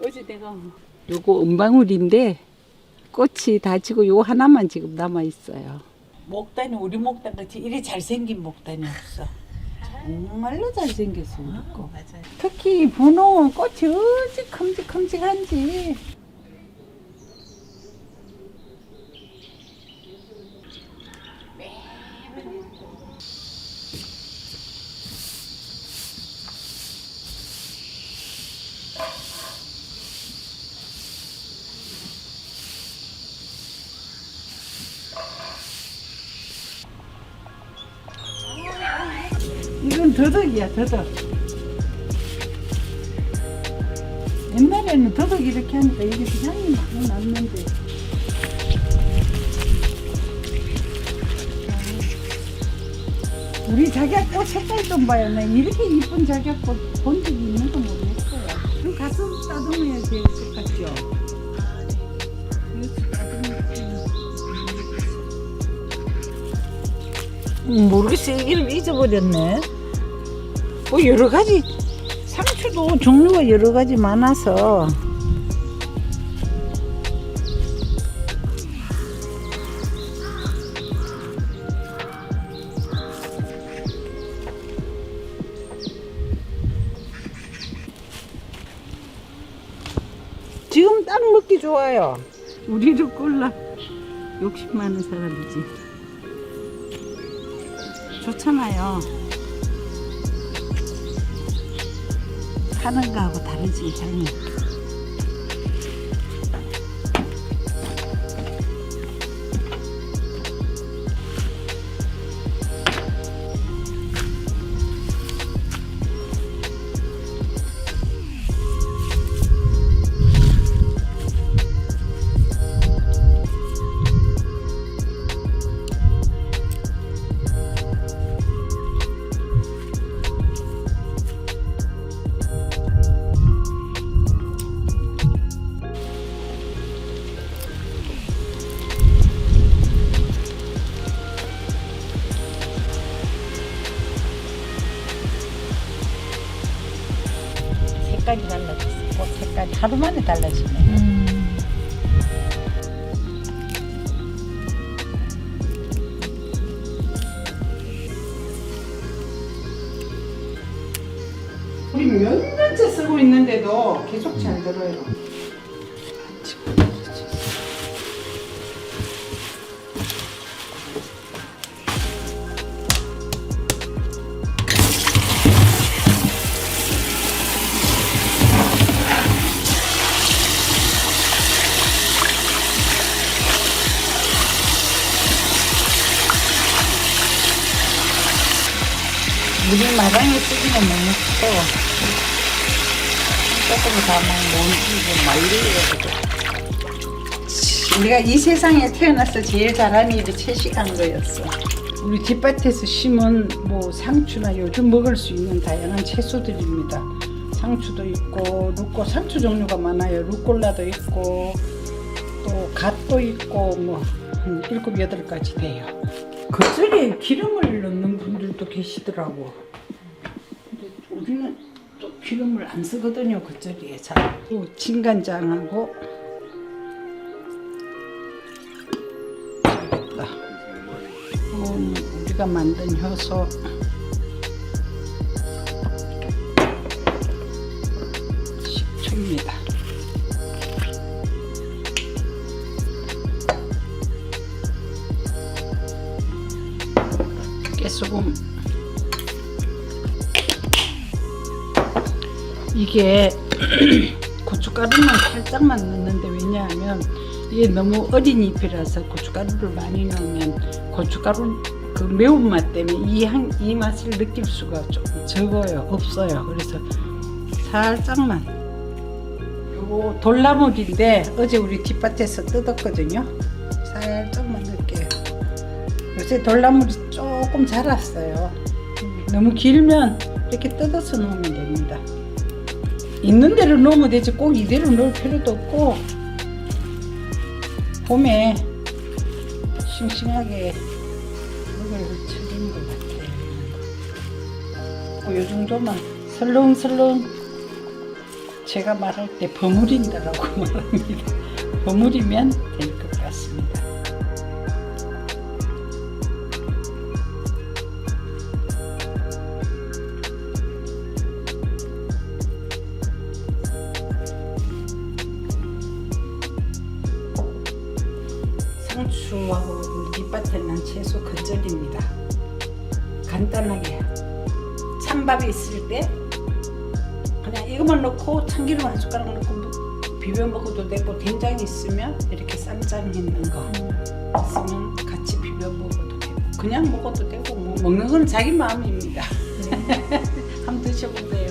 어제 내가 요거 은방울인데 꽃이 다 지고 요 하나만 지금 남아 있어요. 목단이 우리 목단 같이 이리 잘생긴 목단이 없어. 정말로 잘생겼어 우리 거. 맞아요. 특히 분홍은 꽃이 어찌 큼직큼직한지. 이건 더덕이야, 더덕. 옛날에는 더덕 이렇게 하니까 이게 향이 많이 났는데. 우리 작약꽃 색깔 좀 봐요. 나 이렇게 이쁜 작약꽃 본 적이 있는지 모르겠어요. 그럼 가서 따듬어야 될 것 같죠? 모르겠어. 이름 잊어버렸네. 뭐 여러 가지 상추도 종류가 여러 가지 많아서 지금 딱 먹기 좋아요. 우리를 꼴라 욕심 많은 사람이지. 좋잖아요. 사는 거하고 다르지, 장이. 색깔이 달라졌어. 꽃 색깔이 하루 만에 달라지네. 우리 몇 년째 쓰고 있는데도 계속 잘 들어요. 우리 마당에 쓰기는 너무 커. 조금 더 말리고. 우리가 이 세상에 태어나서 제일 잘하는 일이 채식한 거였어. 우리 뒷밭에서 심은 뭐 상추나 요즘 먹을 수 있는 다양한 채소들입니다. 상추도 있고, 상추 종류가 많아요. 루꼴라도 있고, 또 갓도 있고, 뭐 한 7, 8가지 돼요. 겉절이에 기름을 넣는 분들도 계시더라고. 근데 우리는 또 기름을 안 쓰거든요, 겉절이에 잘. 또 진간장하고 여기다 우리가 만든 효소, 식초입니다. 깨소금. 이게 고춧가루만 살짝만 넣는데, 왜냐하면 이게 너무 어린 잎이라서 고춧가루를 많이 넣으면 고춧가루 그 매운맛 때문에 이 맛을 느낄 수가 좀 적어요. 없어요. 그래서 살짝만. 요거 돌나물인데 어제 우리 뒷밭에서 뜯었거든요. 살짝만 넣을게요. 요새 돌나물이 조금 자랐어요. 너무 길면 이렇게 뜯어서 넣으면 됩니다. 있는 대로 넣으면 되지 꼭 이대로 넣을 필요도 없고, 봄에 싱싱하게 먹을 철인 것 같아요. 요 정도만 설렁설렁 제가 말할 때 버무린다라고 말합니다. 버무리면 될 것 같습니다. 상추하고 우리 뒷밭에 난 채소 겉절입니다. 간단하게 찬밥이 있을 때 그냥 이것만 넣고 참기름 한 숟가락 넣고 비벼 먹어도 되고, 된장이 있으면 이렇게 쌈장 있는 거 있으면 같이 비벼 먹어도 되고, 그냥 먹어도 되고, 뭐 먹는 건 자기 마음입니다. 한번 드셔보세요.